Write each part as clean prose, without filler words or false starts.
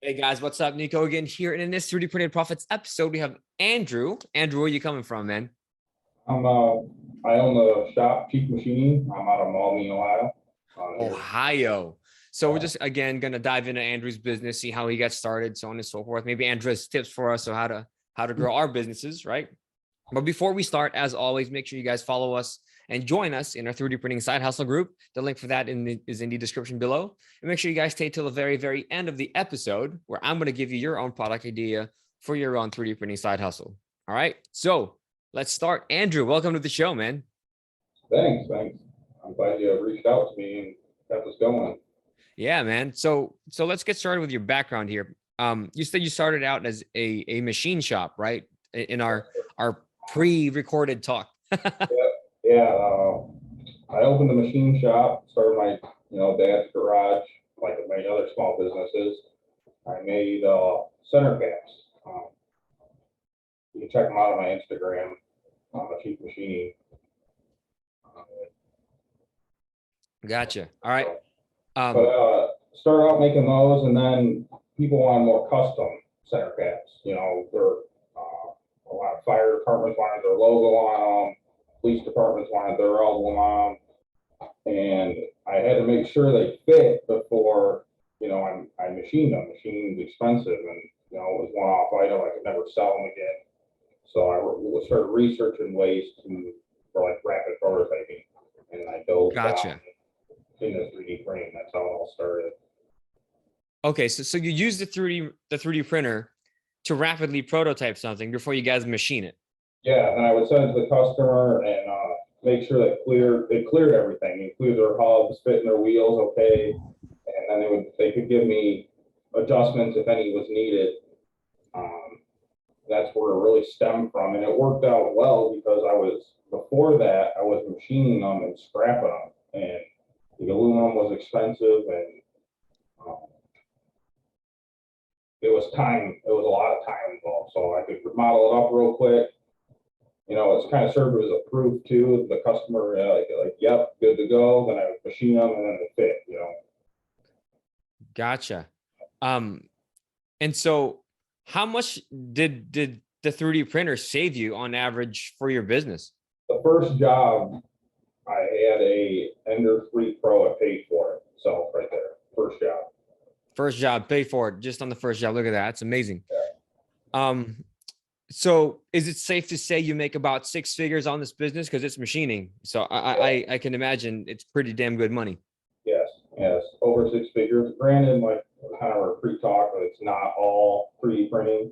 Hey guys, what's up? Nico again here. And in this 3D Printed Profits episode, we have Andrew. Andrew, where are you coming from, man? I'm I own the shop Peak Machining. I'm out of Amolen, Ohio. Here. Ohio. So we're Uh, just again gonna dive into Andrew's business, see how he got started, so on and so forth. Maybe Andrew has tips for us on how to grow our businesses, right? But before we start, as always, make sure you guys follow us and join us in our 3D printing side hustle group. The link for that is in the description below. And make sure you guys stay till the very, very end of the episode where I'm going to give you your own product idea for your own 3D printing side hustle. All right. So let's start. Andrew, welcome to the show, man. thanks. I'm glad you reached out to me and got this going. Yeah, man. So let's get started with your background here. You said you started out as a machine shop, right? In our pre-recorded talk. Yeah. I opened the machine shop, started my dad's garage, like many other small businesses. I made center caps. You can check them out on my Instagram, Peak Machining. Gotcha. All right. Started out making those, and then people want more custom center caps. A lot of fire departments wanted their logo on them, police departments wanted their emblem on them, and I had to make sure they fit before I machined them. Machining's expensive, and it was one-off item. I could never sell them again. So I started researching ways for like rapid prototyping, and I dove Gotcha. down into 3D printing. That's how it all started. Okay, so you use the 3D printer to rapidly prototype something before you guys machine it. Yeah, and I would send it to the customer and make sure they cleared everything, include their hubs, fitting their wheels okay, and then they could give me adjustments if any was needed. That's where it really stemmed from, and it worked out well because before that I was machining them and scrapping them, and the aluminum was expensive, and it was a lot of time involved. So I could model it up real quick. It's kind of served as a proof too. The customer, like, yep, good to go. Then I would machine them and then they fit, Gotcha. And so how much did the 3D printer save you on average for your business? The first job, I had a Ender 3 Pro. I paid for it. So right there, first job. First job, pay for it just on the first job. Look at that. That's amazing. Yeah. So is it safe to say you make about 6 figures on this business? Because it's machining. So I can imagine it's pretty damn good money. Yes, over 6 figures. Granted, like kind of our pre-talk, but it's not all 3D printing.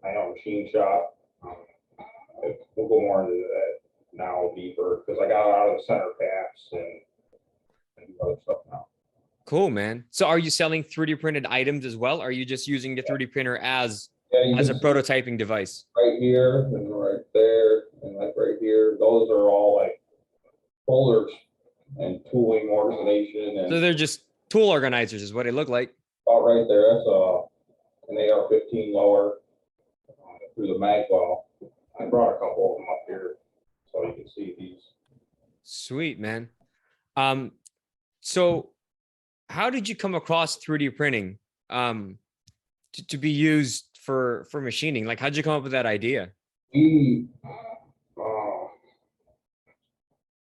I know machine shop. We'll go more into that now deeper because I got out of the center caps and other stuff now. Cool, man. So are you selling 3D printed items as well? Or are you just using the 3D printer as a prototyping device? Right here and right there and like right here. Those are all like folders and tooling organization. And so they're just tool organizers is what it looked like. Oh, right there. That's an AR-15 lower through the mag well. I brought a couple of them up here so you can see these. Sweet, man. So how did you come across 3D printing to be used for machining? Like, how'd you come up with that idea? We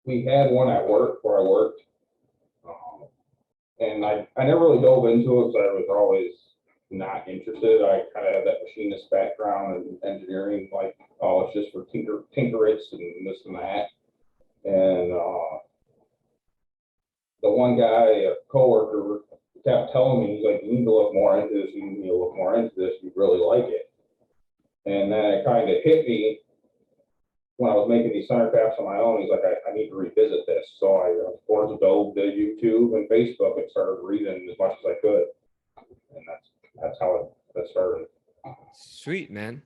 had one at work where I worked, and I never really dove into it because I was always not interested. I kind of had that machinist background and engineering, like, oh, it's just for tinkerates and this and that. And the one guy, a coworker, kept telling me, he's like, you need to look more into this. You need to look more into this. You really like it. And then it kind of hit me when I was making these center caps on my own. He's like, I need to revisit this. So I, of course, dove to YouTube and Facebook and started reading as much as I could. And that's how it started. Sweet, man.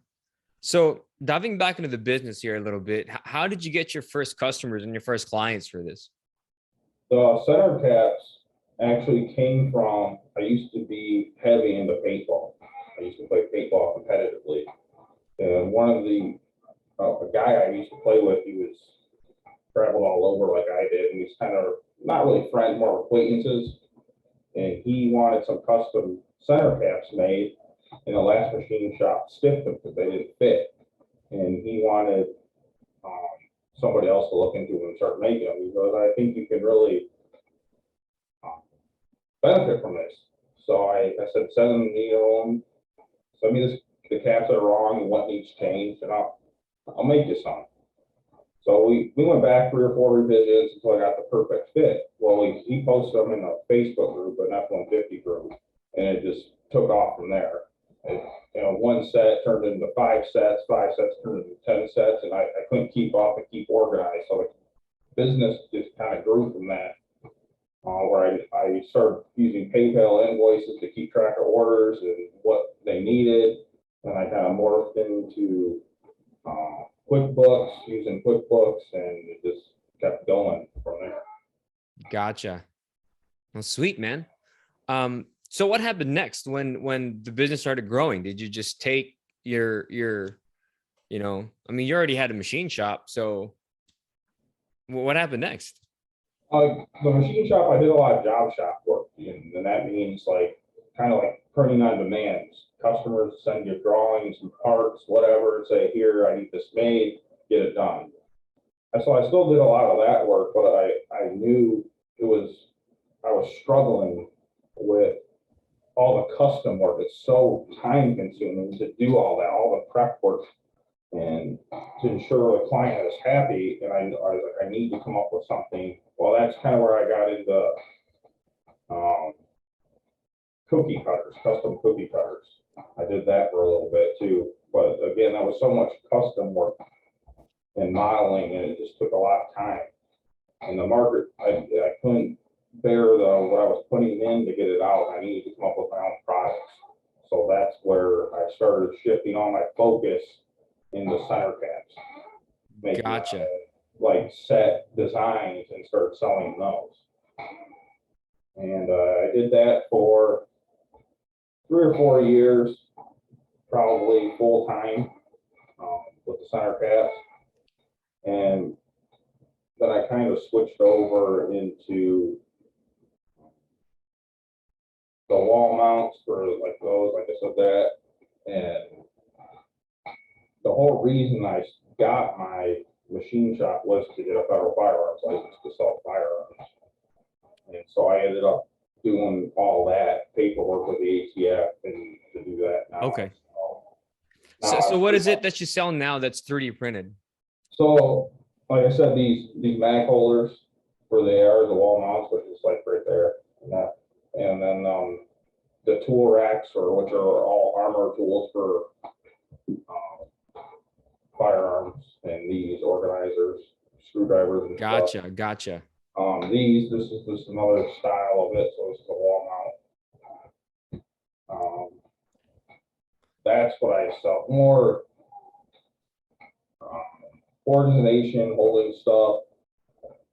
So diving back into the business here a little bit, how did you get your first customers and your first clients for this? The center caps actually came from, I used to be heavy into paintball. I used to play paintball competitively. And one of a guy I used to play with, he was traveled all over like I did, and he's kind of not really friends, more acquaintances. and he wanted some custom center caps made, and the last machine shop stiffed them because they didn't fit. And he wanted somebody else to look into them and start making them. He goes, I think you can really benefit from this. So I said, send them, send me the caps that are wrong and what needs changed, and I'll make you some. So we went back 3 or 4 revisions until I got the perfect fit. Well, he posted them in a Facebook group, an F-150 group, and it just took off from there. And, one set turned into 5 sets, 5 sets turned into 10 sets, and I couldn't keep up and keep organized. So the business just kind of grew from that, where I started using PayPal invoices to keep track of orders and what they needed. And I kind of morphed into QuickBooks, using QuickBooks, and it just kept going from there. Gotcha. Well, sweet, man. So what happened next when the business started growing? Did you just take your, I mean, you already had a machine shop, so what happened next? The machine shop, I did a lot of job shop work, and that means kind of like printing on demand. Customers send you drawings and parts, whatever, and say, here, I need this made, get it done. And so I still did a lot of that work, but I knew I was struggling with all the custom work. It's so time consuming to do all that, all the prep work, and to ensure the client is happy. And I was like, I need to come up with something. Well, that's kind of where I got into cookie cutters, custom cookie cutters. I did that for a little bit too, but again, that was so much custom work and modeling, and it just took a lot of time. And the market, I couldn't bear what I was putting in to get it out. I needed to come up with my own products. So that's where I started shifting all my focus into center caps. Making, Gotcha. set designs and start selling those. And I did that for 3 or 4 years, probably full time, with the center caps. And then I kind of switched over into the wall mounts for those, like I said that. And the whole reason I got my machine shop was to get a federal firearms license to sell firearms. And so I ended up doing all that paperwork with the ATF and to do that now. Okay. So what is it that you sell now that's 3D printed? So, like I said, these mag holders where they are, the wall mounts, which is right there, and then the tool racks, which are all armor tools for firearms, and these organizers, screwdrivers, and stuff. Gotcha. This is just another style of it. So this is a wall mount. That's what I sell. More organization, holding stuff,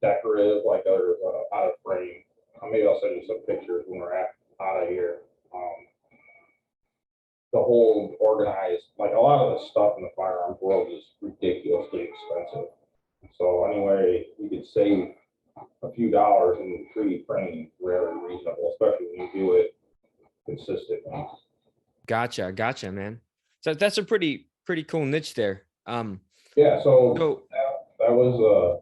decorative, like others out of frame. Maybe I'll send you some pictures when we're out of here. The whole organized, a lot of the stuff in the firearms world is ridiculously expensive. So anyway, you could save a few dollars in 3D printing, very reasonable, especially when you do it consistently. Gotcha, man. So that's a pretty cool niche there. Yeah, so that was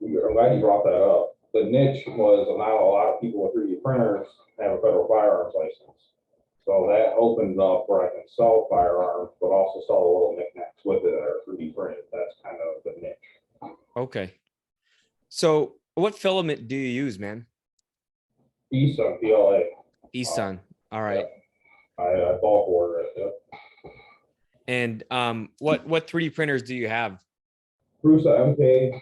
I'm glad you brought that up. The niche was not a lot of people with 3D printers have a federal firearms license. So that opens up where I can sell firearms, but also sell a little knickknacks with it that are 3D printed. That's kind of the niche. Okay. So what filament do you use, man? ESUN, PLA. ESUN. All right. Yeah. I bulk order it. Yep. And what 3D printers do you have? Prusa MK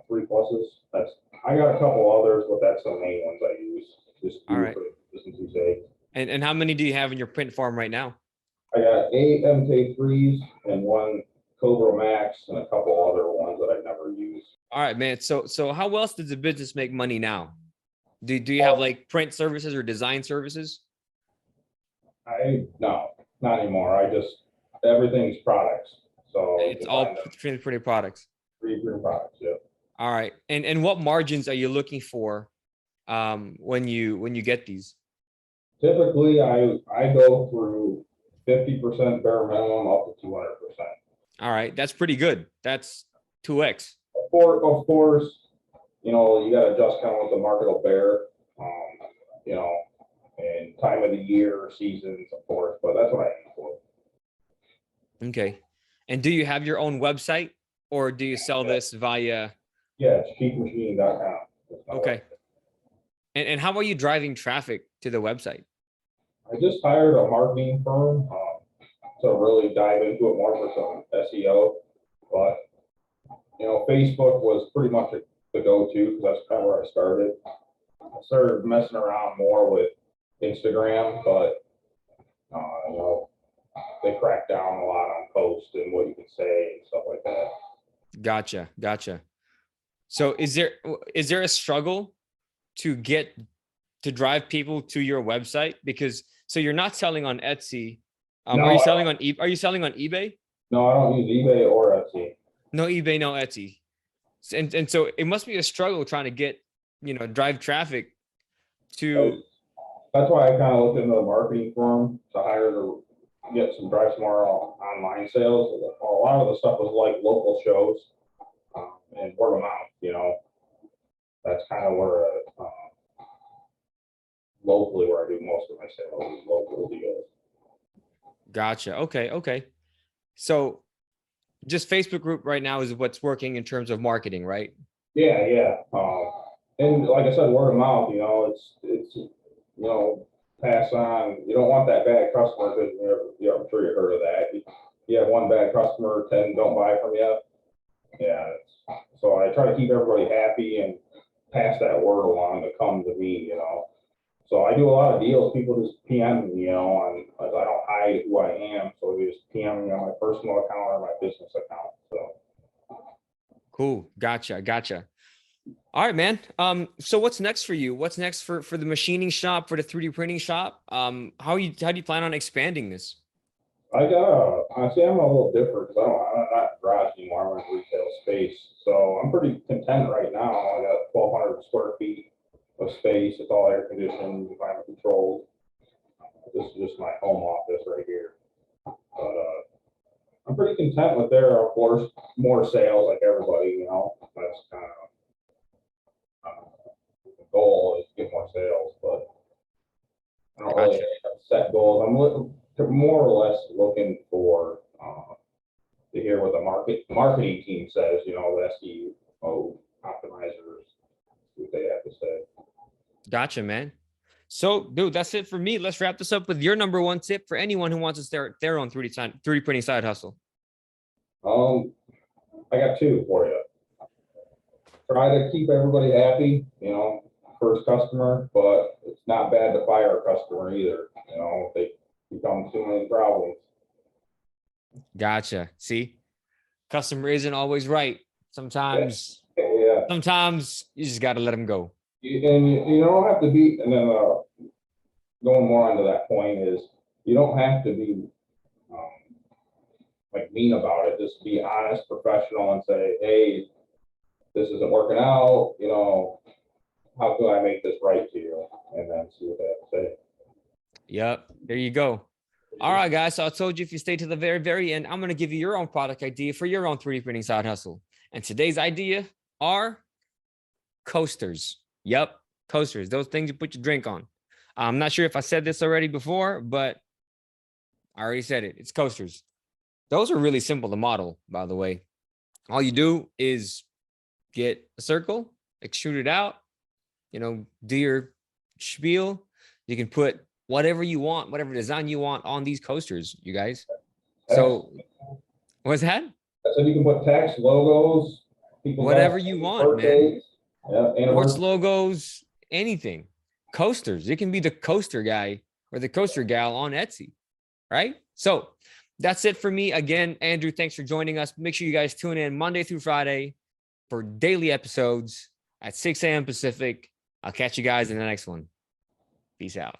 3 pluses. I got a couple others, but that's the main ones I use. Just all right. For consistency's sake. And how many do you have in your print farm right now? I got 8 MK3s and 1 Cobra Max and a couple other ones that I've never used. All right, man. So how else does the business make money now? Do you have print services or design services? No, not anymore. Everything's products. So it's all printed products. 3D printed products, yeah. All right. And what margins are you looking for when you get these? Typically, I go through 50% bare minimum up to 200%. All right, that's pretty good. That's 2x. Of course, you know, you got to adjust kind of what the market will bear, you know, and time of the year, seasons, of course, but that's what I aim for. Okay. And do you have your own website, or do you sell this via? Yeah, it's cheapmachining.com. Okay. And how are you driving traffic to the website? I just hired a marketing firm to really dive into it more for some SEO, but you know, Facebook was pretty much the go-to because that's kind of where I started. I started messing around more with Instagram, but you know, they crack down a lot on posts and what you can say and stuff like that. Gotcha. So is there a struggle to drive people to your website? Because so you're not selling on Etsy. No, Are you selling on are you selling on eBay? No, I don't use eBay or Etsy. No eBay, no Etsy. And so it must be a struggle trying to get, drive traffic to. That's why I kind of looked into the marketing firm to hire to get drive some more online sales. A lot of the stuff was like local shows and word of mouth. You know, that's kind of where locally where I do most of my sales, local deals. Gotcha. Okay. So just Facebook group right now is what's working in terms of marketing, right? Yeah. And like I said, word of mouth. You know, it's you know, pass on. You don't want that bad customer because I'm sure you heard of that. You have one bad customer, 10 don't buy from you. Yeah. So I try to keep everybody happy and pass that word along to come to me. You know. So I do a lot of deals. People just PM me, you know, and I don't hide who I am. So they just PM me on my personal account or my business account. So Cool. Gotcha. All right, man. So what's next for you? What's next for the machining shop, for the 3D printing shop? How do you plan on expanding this? honestly, I'm a little different because I'm not in a garage anymore. I'm in a retail space. So I'm pretty content right now. I got 1,200 square feet of space. It's all air conditioned, climate controlled. This is just my home office right here. But I'm pretty content with there. Of course, more sales like everybody, you know. That's kind of the goal is to get more sales, but I don't really have set goals. I'm looking to more or less looking for to hear what the marketing team says, you know, the SEO optimizers, what they have to say. Gotcha, man. So, dude, that's it for me. Let's wrap this up with your number one tip for anyone who wants to start their own 3D printing side hustle. I got two for you. Try to keep everybody happy, you know, first customer, but it's not bad to fire a customer either. You know, if they become too many problems. Gotcha. See, customer isn't always right. Sometimes Yeah. Sometimes you just got to let them go. And you don't have to be, and then going more onto that point is you don't have to be like mean about it. Just be honest, professional, and say, hey, this isn't working out. You know, how can I make this right to you? And then see what they have to say. Yep. There you go. All right, guys. So I told you if you stay to the very, very end, I'm going to give you your own product idea for your own 3D printing side hustle. And today's idea are coasters. Yep. Coasters. Those things you put your drink on. I'm not sure if I said this already before, but I already said it. It's coasters. Those are really simple to model, by the way. All you do is get a circle, extrude it out, do your spiel. You can put whatever you want, whatever design you want on these coasters, you guys. So what's that? So you can put text, logos, whatever you want, man. Yeah, Sports logos, anything. Coasters. It can be the coaster guy or the coaster gal on Etsy, right? So that's it for me. Again, Andrew, thanks for joining us. Make sure you guys tune in Monday through Friday for daily episodes at 6 a.m. Pacific. I'll catch you guys in the next one. Peace out.